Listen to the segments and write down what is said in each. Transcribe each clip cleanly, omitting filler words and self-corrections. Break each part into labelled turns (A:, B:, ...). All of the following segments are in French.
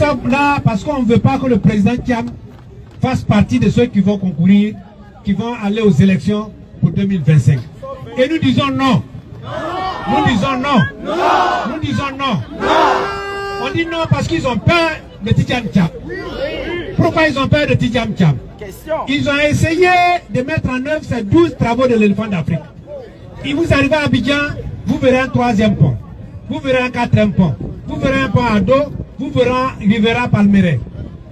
A: sommes là parce qu'on ne veut pas que le président Thiam fasse partie de ceux qui vont concourir, qui vont aller aux élections pour 2025. Et nous disons non. Nous disons non. Nous disons non. On dit non parce qu'ils ont peur de Tidjam Thiam. Pourquoi ils ont peur de Tidjam Thiam? Ils ont essayé de mettre en œuvre ces 12 travaux de l'éléphant d'Afrique. Et vous arrivez à Abidjan, vous verrez un 3e pont. Vous verrez un 4e pont. Vous verrez un pont à dos. Vous verrez Rivera Palmeraie.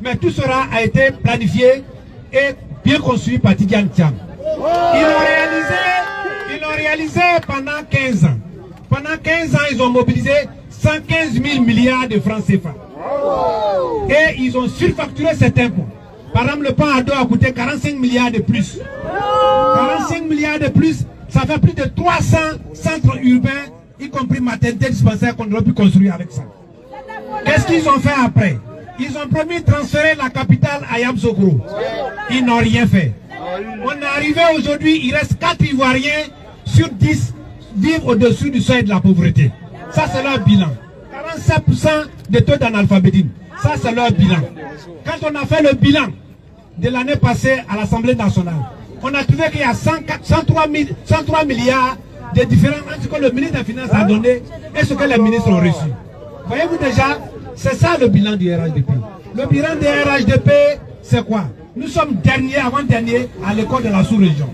A: Mais tout cela a été planifié et bien construit par Tidjam Thiam. Ils l'ont réalisé pendant 15 ans. Pendant 15 ans, ils ont mobilisé 115 000 milliards de francs CFA. Et ils ont surfacturé certains ponts. Par exemple, le pont à dos a coûté 45 milliards de plus. 45 milliards de plus, ça fait plus de 300 centres urbains, y compris maternité dispensaire qu'on aurait pu construire avec ça. Qu'est-ce qu'ils ont fait après? Ils ont promis de transférer la capitale à Yamoussoukro. Ils n'ont rien fait. On est arrivé aujourd'hui, il reste 4 Ivoiriens sur 10 vivent au-dessus du seuil de la pauvreté. Ça, c'est leur bilan. 47% de taux d'analphabétisme. Ça, c'est leur bilan. Quand on a fait le bilan de l'année passée à l'Assemblée nationale, on a trouvé qu'il y a 103 milliards de différents entre ce que le ministre des Finances a donné et ce que les ministres ont reçu. Voyez-vous déjà, c'est ça le bilan du RHDP. Le bilan du RHDP, c'est quoi? Nous sommes derniers, avant-derniers, à l'école de la sous-région.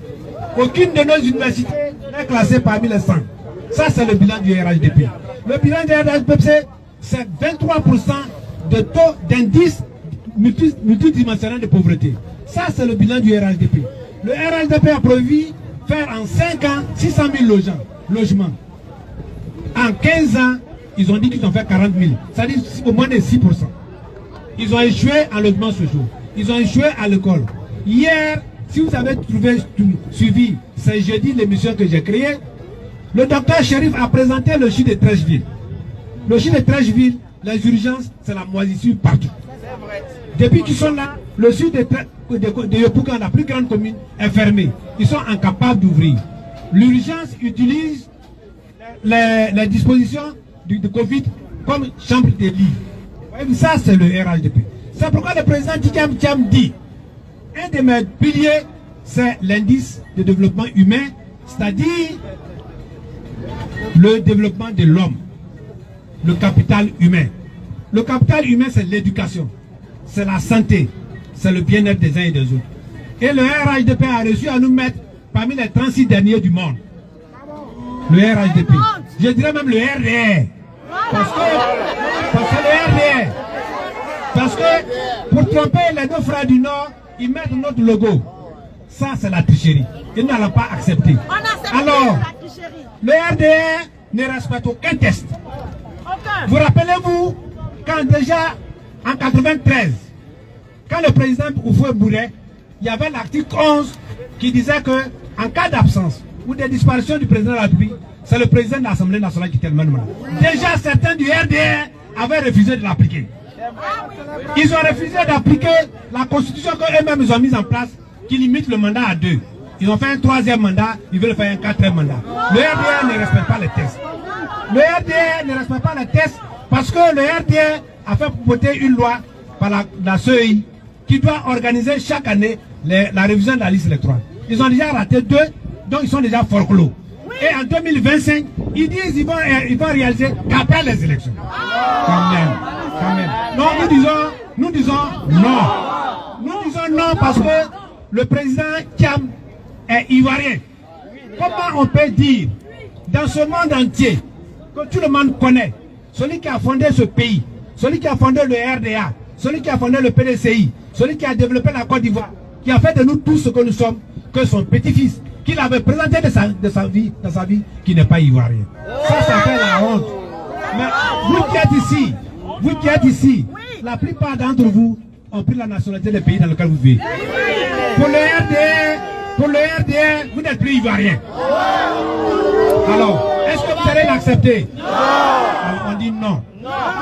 A: Aucune de nos universités n'est classée parmi les 100. Ça, c'est le bilan du RHDP. Le bilan du RHDP, c'est 23% de taux d'indice multidimensionnel de pauvreté. Ça, c'est le bilan du RHDP. Le RHDP a prévu faire en 5 ans 600 000 logements. En 15 ans, ils ont dit qu'ils ont fait 40 000. Ça dit au moins de 6%. Ils ont échoué en logement social. Ils ont échoué à l'école. Hier, si vous avez suivi, c'est jeudi l'émission que j'ai créée, le docteur Chérif a présenté le chiffre de Trècheville. Le chiffre de Trècheville, les urgences, c'est la moisissure partout. Depuis qu'ils sont là, le sud de Yopougon, la plus grande commune, est fermé. Ils sont incapables d'ouvrir. L'urgence utilise les dispositions de Covid comme chambre de lit. Ça, c'est le RHDP. C'est pourquoi le président Tidjam Thiam dit, un de mes piliers, c'est l'indice de développement humain, c'est-à-dire le développement de l'homme, le capital humain. Le capital humain, c'est l'éducation, c'est la santé, c'est le bien-être des uns et des autres. Et le RHDP a réussi à nous mettre parmi les 36 derniers du monde. Le RHDP. Je dirais même le RDR. Parce que le RDR. Parce que pour tromper les deux frères du Nord, ils mettent notre logo. Ça, c'est la tricherie. Ils n'allons pas accepter. Alors, le RDR ne respecte aucun test. Vous rappelez-vous, quand déjà, en 93, quand le président Houphouët-Boigny, il y avait l'article 11 qui disait que, en cas d'absence ou de disparition du président de la République, c'est le président de l'Assemblée nationale qui était le même. Déjà, certains du RDR avaient refusé de l'appliquer. Ils ont refusé d'appliquer la constitution qu'eux-mêmes ils ont mise en place, qui limite le mandat à 2. Ils ont fait un 3e mandat, ils veulent faire un 4e mandat. Le RDR ne respecte pas les tests. Le RDR ne respecte pas les tests parce que le RDR a fait voter une loi par la CEI qui doit organiser chaque année la révision de la liste électorale. Ils ont déjà raté 2, donc ils sont déjà forclos. Et en 2025, ils disent qu'ils vont réaliser qu'après les élections. Quand même. Donc nous disons non. Nous disons non parce que le président Thiam est ivoirien. Comment on peut dire dans ce monde entier que tout le monde connaît, celui qui a fondé ce pays, celui qui a fondé le RDA, celui qui a fondé le PDCI, celui qui a développé la Côte d'Ivoire, qui a fait de nous tous ce que nous sommes, que son petit-fils, qu'il avait présenté dans sa vie, qui n'est pas ivoirien. Ça fait la honte. Mais vous qui êtes ici, la plupart d'entre vous ont pris la nationalité des pays dans lesquels vous vivez. Pour le RDR, vous n'êtes plus ivoirien. Alors, est-ce que vous allez l'accepter? On dit non.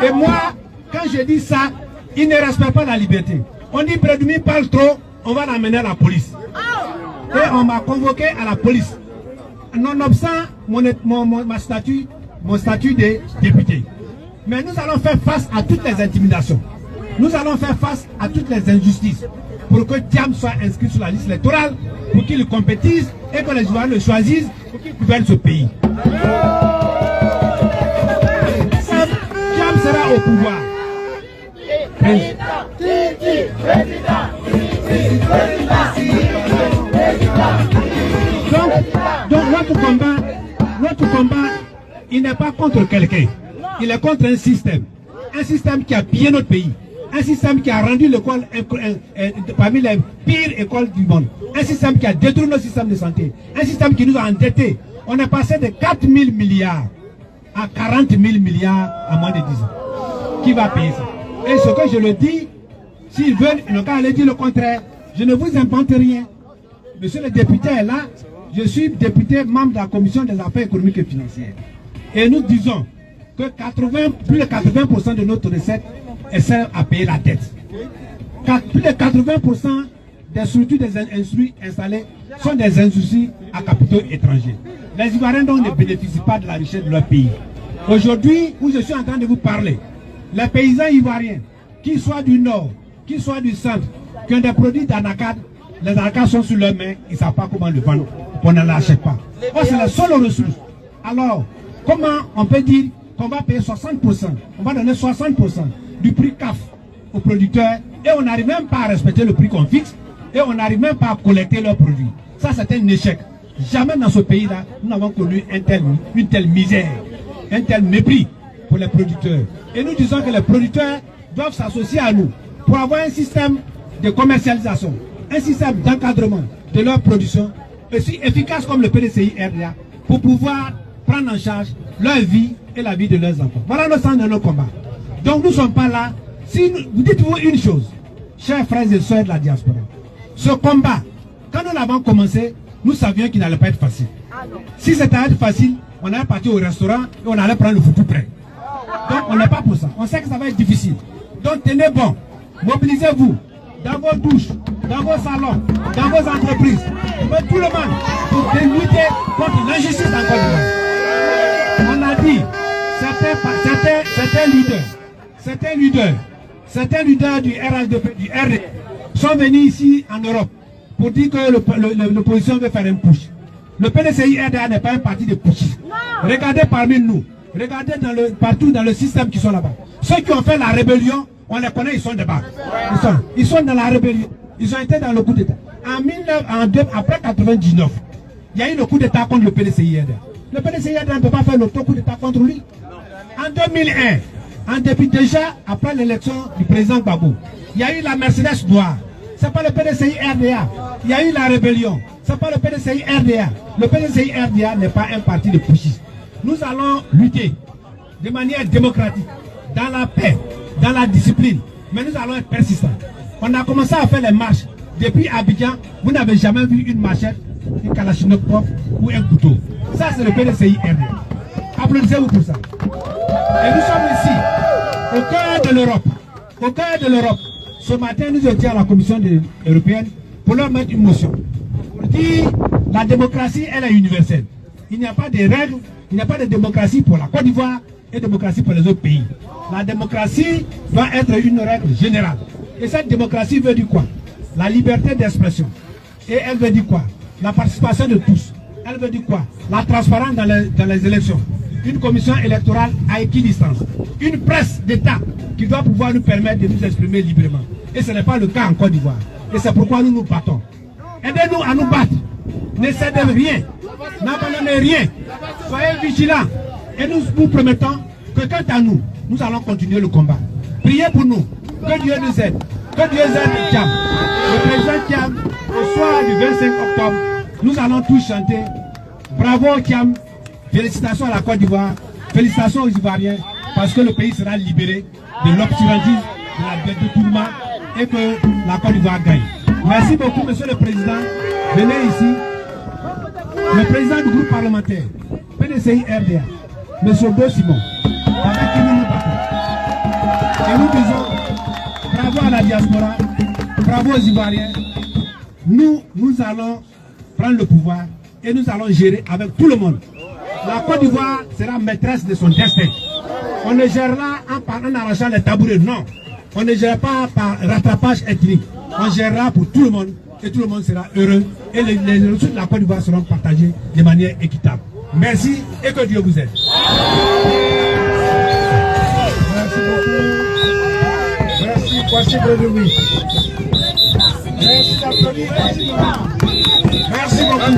A: Et moi, quand je dis ça, ils ne respectent pas la liberté. On dit Brédoumi parle trop, on va l'amener à la police. Et on m'a convoqué à la police. Nonobstant mon statut de député. Mais nous allons faire face à toutes les intimidations. Nous allons faire face à toutes les injustices pour que Thiam soit inscrit sur la liste électorale, pour qu'il compétisse et que les Ivoiriens le choisissent pour qu'il gouverne ce pays. Thiam sera au pouvoir. Donc notre combat, il n'est pas contre quelqu'un. Il est contre un système qui a pillé notre pays, un système qui a rendu l'école parmi les pires écoles du monde, un système qui a détruit notre système de santé, un système qui nous a endettés. On est passé de 4 000 milliards à 40 000 milliards en moins de 10 ans. Qui va payer ça? Et ce que je le dis, s'ils veulent, ils n'ont qu'à aller dire le contraire. Je ne vous invente rien. Monsieur le député est là. Je suis député membre de la commission des affaires économiques et financières. Et nous disons que plus de 80% de notre recette sert à payer la dette. Plus de 80% des structures des industries installées sont des industries à capitaux étrangers. Les Ivoiriens donc ne bénéficient pas de la richesse de leur pays. Aujourd'hui, où je suis en train de vous parler, les paysans ivoiriens, qu'ils soient du nord, qu'ils soient du centre, qui ont des produits d'anacade, les anacades sont sur leurs mains, ils ne savent pas comment le vendre, on ne l'achète pas. Or, c'est la seule ressource. Alors, comment on peut dire qu'on va payer 60%, on va donner 60% du prix CAF aux producteurs et on n'arrive même pas à respecter le prix qu'on fixe et on n'arrive même pas à collecter leurs produits. Ça, c'est un échec. Jamais dans ce pays-là, nous n'avons connu une telle misère, un tel mépris pour les producteurs. Et nous disons que les producteurs doivent s'associer à nous pour avoir un système de commercialisation, un système d'encadrement de leur production aussi efficace comme le PDCI RDA pour pouvoir prendre en charge leur vie et la vie de leurs enfants. Voilà le sens de nos combats. Donc nous ne sommes pas là. Si vous dites-vous une chose, chers frères et sœurs de la diaspora, ce combat, quand nous l'avons commencé, nous savions qu'il n'allait pas être facile. Si c'était facile, on allait partir au restaurant et on allait prendre le foutu prêt. Donc on n'est pas pour ça. On sait que ça va être difficile. Donc tenez bon. Mobilisez-vous dans vos douches, dans vos salons, dans vos entreprises. Tout le monde pour lutter contre l'injustice en Côte d'Ivoire. On a dit, certains leaders du RHDP, du RD, sont venus ici en Europe pour dire que l'opposition veut faire un push. Le PDCI RDA n'est pas un parti de pushistes. Regardez parmi nous, regardez partout dans le système qui sont là-bas. Ceux qui ont fait la rébellion, on les connaît, ils sont là-bas. Ils sont dans la rébellion. Ils ont été dans le coup d'État. Après 99, il y a eu le coup d'État contre le PDCI RDA. Le PDCI RDA ne peut pas faire le coup d'État contre lui. En 2001, depuis déjà, après l'élection du président Gbagbo, il y a eu la Mercedes noire. Ce n'est pas le PDCI RDA. Il y a eu la rébellion. Ce n'est pas le PDCI RDA. Le PDCI RDA n'est pas un parti de pushistes. Nous allons lutter de manière démocratique, dans la paix, dans la discipline. Mais nous allons être persistants. On a commencé à faire les marches. Depuis Abidjan, vous n'avez jamais vu une machette, une kalachnikov ou un couteau. Ça, c'est le PDCI RDA. Applaudissez-vous pour ça. Et nous sommes ici, au cœur de l'Europe. Au cœur de l'Europe. Ce matin, nous étions à la Commission européenne pour leur mettre une motion. Pour dire la démocratie, elle est universelle. Il n'y a pas de règles, il n'y a pas de démocratie pour la Côte d'Ivoire et démocratie pour les autres pays. La démocratie doit être une règle générale. Et cette démocratie veut dire quoi? La liberté d'expression. Et elle veut dire quoi? La participation de tous. Elle veut dire quoi? La transparence dans les élections. Une commission électorale à équidistance. Une presse d'État qui doit pouvoir nous permettre de nous exprimer librement. Et ce n'est pas le cas en Côte d'Ivoire. Et c'est pourquoi nous nous battons. Aidez-nous à nous battre. Ne cédez rien. N'abandonnez rien. Soyez vigilants. Et nous vous promettons que quant à nous, nous allons continuer le combat. Priez pour nous. Que Dieu nous aide. Que Dieu aide Thiam. Le président Thiam, au soir du 25 octobre, nous allons tous chanter. Bravo Thiam. Félicitations à la Côte d'Ivoire. Félicitations aux Ivoiriens. Parce que le pays sera libéré de l'obscurantisme, de la détournement et que la Côte d'Ivoire gagne. Merci beaucoup, monsieur le président. Venez ici. Le président du groupe parlementaire, PDCI RDA, monsieur Beau Simon, avec qui nous nous battons. Et nous disons, bravo à la diaspora, bravo aux Ivoiriens. Nous allons prendre le pouvoir et nous allons gérer avec tout le monde. La Côte d'Ivoire sera maîtresse de son destin. On ne gère là en arrachant les tabourets, non. On ne gère pas par rattrapage ethnique. On gérera pour tout le monde et tout le monde sera heureux. Et les ressources de la Côte d'Ivoire seront partagées de manière équitable. Merci et que Dieu vous aide.
B: Merci beaucoup. Merci, voici Brother Louis. Merci d'applaudir. Merci beaucoup.